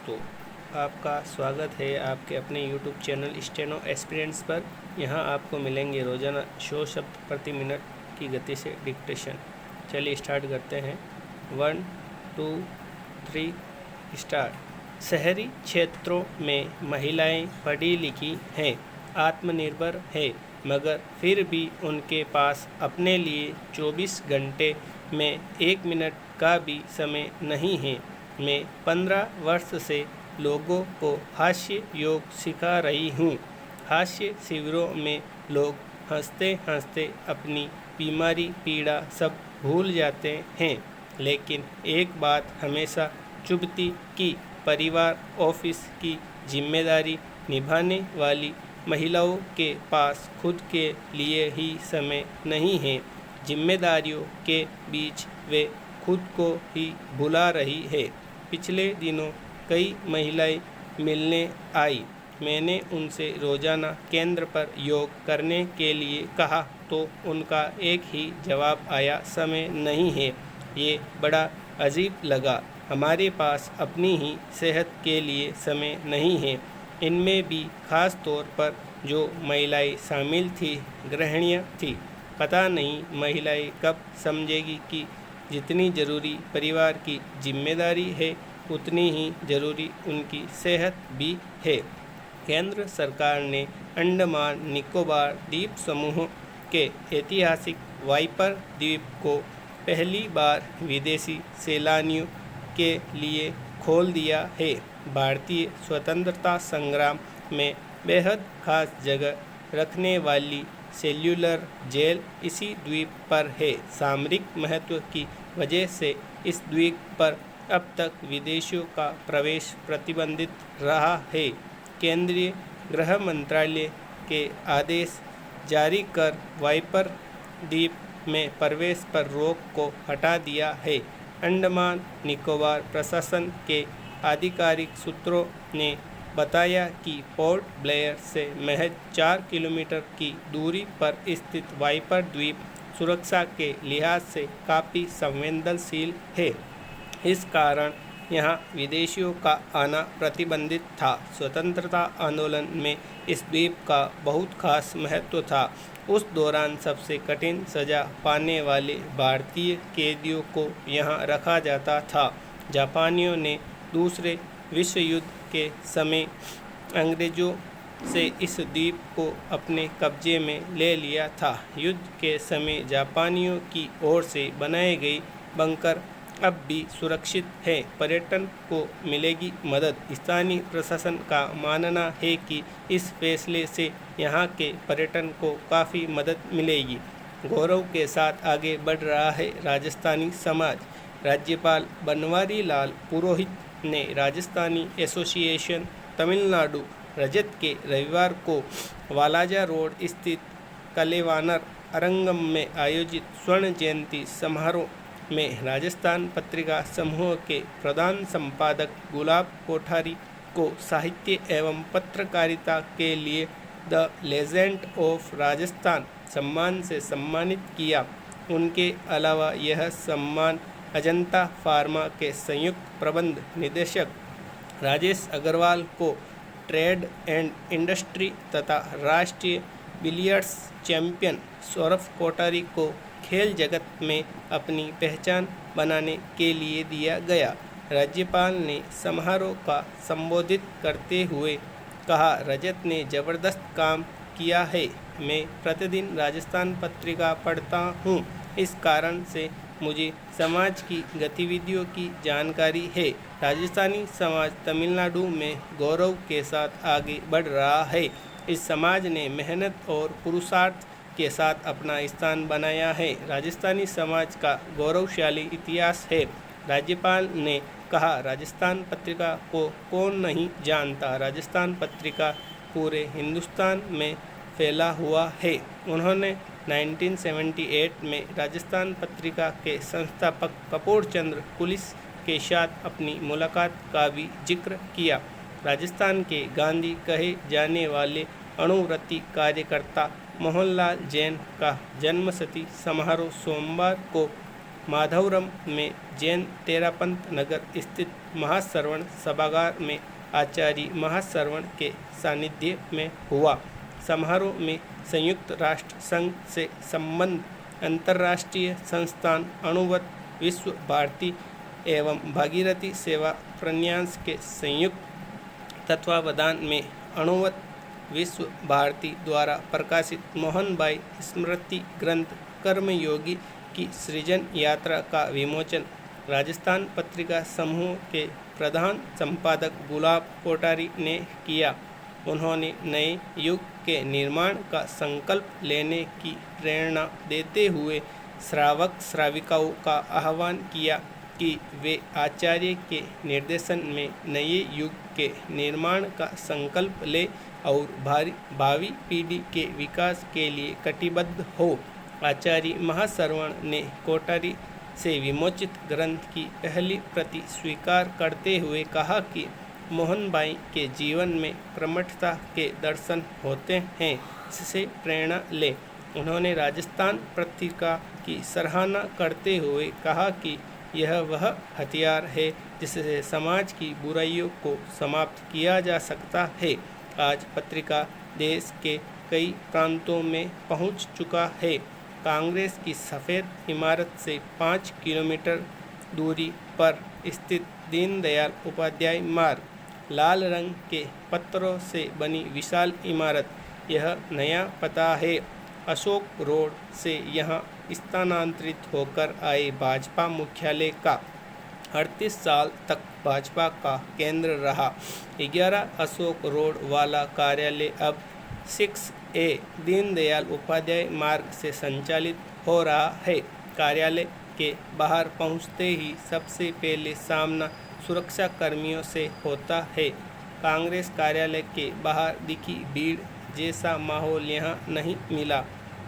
दोस्तों, आपका स्वागत है आपके अपने YouTube चैनल स्टेनो एस्पिरेंट्स पर। यहाँ आपको मिलेंगे रोज़ाना 100 शब्द प्रति मिनट की गति से डिक्टेशन। चलिए स्टार्ट करते हैं। 1 2 3 स्टार्ट। शहरी क्षेत्रों में महिलाएं पढ़ी लिखी हैं, आत्मनिर्भर है, मगर फिर भी उनके पास अपने लिए 24 घंटे में 1 मिनट का भी समय नहीं है। मैं 15 वर्ष से लोगों को हास्य योग सिखा रही हूँ। हास्य शिविरों में लोग हंसते हंसते अपनी बीमारी पीड़ा सब भूल जाते हैं, लेकिन एक बात हमेशा चुभती कि परिवार ऑफिस की जिम्मेदारी निभाने वाली महिलाओं के पास खुद के लिए ही समय नहीं है। जिम्मेदारियों के बीच वे खुद को ही भुला रही है। पिछले दिनों कई महिलाएं मिलने आई। मैंने उनसे रोजाना केंद्र पर योग करने के लिए कहा तो उनका एक ही जवाब आया, समय नहीं है। ये बड़ा अजीब लगा। हमारे पास अपनी ही सेहत के लिए समय नहीं है। इनमें भी खास तौर पर जो महिलाएं शामिल थी, गृहिणियाँ थी। पता नहीं महिलाएं कब समझेगी कि जितनी ज़रूरी परिवार की जिम्मेदारी है, उतनी ही ज़रूरी उनकी सेहत भी है। केंद्र सरकार ने अंडमान निकोबार द्वीप समूह के ऐतिहासिक वाइपर द्वीप को पहली बार विदेशी सैलानियों के लिए खोल दिया है। भारतीय स्वतंत्रता संग्राम में बेहद खास जगह रखने वाली सेल्युलर जेल इसी द्वीप पर है। सामरिक महत्व की वजह से इस द्वीप पर अब तक विदेशियों का प्रवेश प्रतिबंधित रहा है। केंद्रीय गृह मंत्रालय के आदेश जारी कर वाइपर द्वीप में प्रवेश पर रोक को हटा दिया है। अंडमान निकोबार प्रशासन के आधिकारिक सूत्रों ने बताया कि पोर्ट ब्लेयर से महज 4 किलोमीटर की दूरी पर स्थित वाइपर द्वीप सुरक्षा के लिहाज से काफ़ी संवेदनशील है। इस कारण यहाँ विदेशियों का आना प्रतिबंधित था। स्वतंत्रता आंदोलन में इस द्वीप का बहुत खास महत्व था। उस दौरान सबसे कठिन सज़ा पाने वाले भारतीय कैदियों को यहाँ रखा जाता था। जापानियों ने दूसरे विश्व युद्ध के समय अंग्रेज़ों से इस द्वीप को अपने कब्जे में ले लिया था। युद्ध के समय जापानियों की ओर से बनाए गए बंकर अब भी सुरक्षित है। पर्यटन को मिलेगी मदद। स्थानीय प्रशासन का मानना है कि इस फैसले से यहाँ के पर्यटन को काफ़ी मदद मिलेगी। गौरव के साथ आगे बढ़ रहा है राजस्थानी समाज। राज्यपाल बनवारी लाल पुरोहित ने राजस्थानी एसोसिएशन तमिलनाडु रजत के रविवार को वालाजा रोड स्थित कलेवानर अरंगम में आयोजित स्वर्ण जयंती समारोह में राजस्थान पत्रिका समूह के प्रधान संपादक गुलाब कोठारी को साहित्य एवं पत्रकारिता के लिए द लेजेंड ऑफ राजस्थान सम्मान से सम्मानित किया। उनके अलावा यह सम्मान अजंता फार्मा के संयुक्त प्रबंध निदेशक राजेश अग्रवाल को ट्रेड एंड इंडस्ट्री तथा राष्ट्रीय बिलियर्ड्स चैंपियन सौरभ कोठारी को खेल जगत में अपनी पहचान बनाने के लिए दिया गया। राज्यपाल ने समारोह का संबोधित करते हुए कहा, रजत ने ज़बरदस्त काम किया है। मैं प्रतिदिन राजस्थान पत्रिका पढ़ता हूँ, इस कारण से मुझे समाज की गतिविधियों की जानकारी है। राजस्थानी समाज तमिलनाडु में गौरव के साथ आगे बढ़ रहा है। इस समाज ने मेहनत और पुरुषार्थ के साथ अपना स्थान बनाया है। राजस्थानी समाज का गौरवशाली इतिहास है। राज्यपाल ने कहा, राजस्थान पत्रिका को कौन नहीं जानता। राजस्थान पत्रिका पूरे हिंदुस्तान में फैला हुआ है। उन्होंने 1978 में राजस्थान पत्रिका के संस्थापक कपूर चंद्र कुलिस के साथ अपनी मुलाकात का भी जिक्र किया। राजस्थान के गांधी कहे जाने वाले अणुव्रती कार्यकर्ता मोहनलाल जैन का जन्मशती समारोह सोमवार को माधवरम में जैन तेरापंथ नगर स्थित महाश्रवण सभागार में आचार्य महाश्रवण के सानिध्य में हुआ। समारोह में संयुक्त राष्ट्र संघ से संबद्ध अंतर्राष्ट्रीय संस्थान अणुवत विश्व भारती एवं भागीरथी सेवा प्रन्यास के संयुक्त तत्वावधान में अणुवत विश्व भारती द्वारा प्रकाशित मोहनबाई स्मृति ग्रंथ कर्मयोगी की सृजन यात्रा का विमोचन राजस्थान पत्रिका समूह के प्रधान संपादक गुलाब कोठारी ने किया। उन्होंने नए युग के निर्माण का संकल्प लेने की प्रेरणा देते हुए श्रावक श्राविकाओं का आह्वान किया कि वे आचार्य के निर्देशन में नए युग के निर्माण का संकल्प ले और भावी पीढ़ी के विकास के लिए कटिबद्ध हो। आचार्य महाश्रवण ने कोठारी से विमोचित ग्रंथ की पहली प्रति स्वीकार करते हुए कहा कि मोहनबाई के जीवन में प्रमथता के दर्शन होते हैं, इससे प्रेरणा ले। उन्होंने राजस्थान पत्रिका की सराहना करते हुए कहा कि यह वह हथियार है जिससे समाज की बुराइयों को समाप्त किया जा सकता है। आज पत्रिका देश के कई प्रांतों में पहुंच चुका है। कांग्रेस की सफ़ेद इमारत से 5 किलोमीटर दूरी पर स्थित दीनदयाल उपाध्याय मार्ग, लाल रंग के पत्थरों से बनी विशाल इमारत, यह नया पता है। अशोक रोड से यहाँ स्थानांतरित होकर आए भाजपा मुख्यालय का 38 साल तक भाजपा का केंद्र रहा। 11 अशोक रोड वाला कार्यालय अब 6A दीनदयाल उपाध्याय मार्ग से संचालित हो रहा है। कार्यालय के बाहर पहुंचते ही सबसे पहले सामना सुरक्षा कर्मियों से होता है। कांग्रेस कार्यालय के बाहर दिखी भीड़ जैसा माहौल यहाँ नहीं मिला।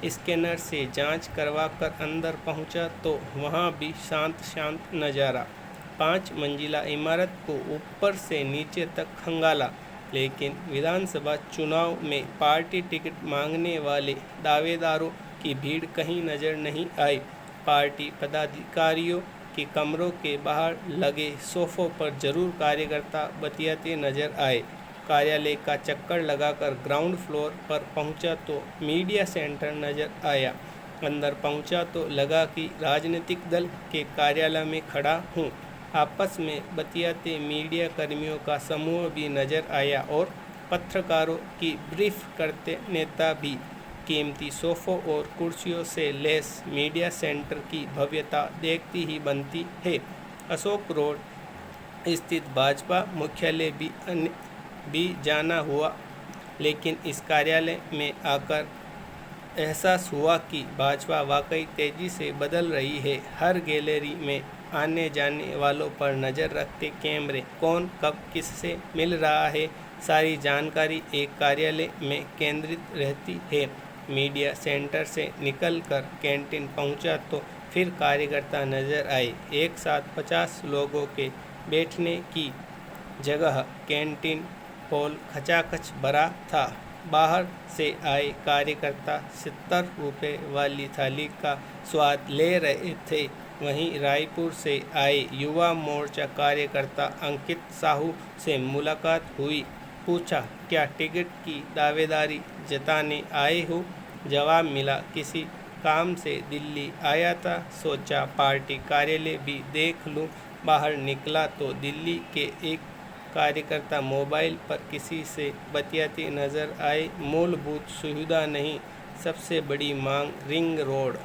स्कैनर से जांच करवाकर अंदर पहुंचा तो वहाँ भी शांत नज़ारा। 5 मंजिला इमारत को ऊपर से नीचे तक खंगाला, लेकिन विधानसभा चुनाव में पार्टी टिकट मांगने वाले दावेदारों की भीड़ कहीं नजर नहीं आई। पार्टी पदाधिकारियों के कमरों के बाहर लगे सोफों पर जरूर कार्यकर्ता बतियाते नजर आए। कार्यालय का चक्कर लगाकर ग्राउंड फ्लोर पर पहुंचा तो मीडिया सेंटर नजर आया। अंदर पहुंचा तो लगा कि राजनीतिक दल के कार्यालय में खड़ा हूं। आपस में बतियाते मीडिया कर्मियों का समूह भी नजर आया और पत्रकारों की ब्रीफ करते नेता भी। कीमती सोफों और कुर्सियों से लैस मीडिया सेंटर की भव्यता देखती ही बनती है। अशोक रोड स्थित भाजपा मुख्यालय भी जाना हुआ, लेकिन इस कार्यालय में आकर एहसास हुआ कि भाजपा वाकई तेज़ी से बदल रही है। हर गैलरी में आने जाने वालों पर नज़र रखते कैमरे, कौन कब किससे मिल रहा है, सारी जानकारी एक कार्यालय में केंद्रित रहती है। मीडिया सेंटर से निकलकर कैंटीन पहुंचा तो फिर कार्यकर्ता नजर आए। एक साथ 50 लोगों के बैठने की जगह कैंटीन हॉल खचाखच भरा था। बाहर से आए कार्यकर्ता 70 रुपये वाली थाली का स्वाद ले रहे थे। वहीं रायपुर से आए युवा मोर्चा कार्यकर्ता अंकित साहू से मुलाकात हुई। पूछा, क्या टिकट की दावेदारी जताने आए हो? जवाब मिला, किसी काम से दिल्ली आया था, सोचा पार्टी कार्यालय भी देख लूं। बाहर निकला तो दिल्ली के एक कार्यकर्ता मोबाइल पर किसी से बतियाते नजर आए। मूलभूत सुविधा नहीं, सबसे बड़ी मांग रिंग रोड।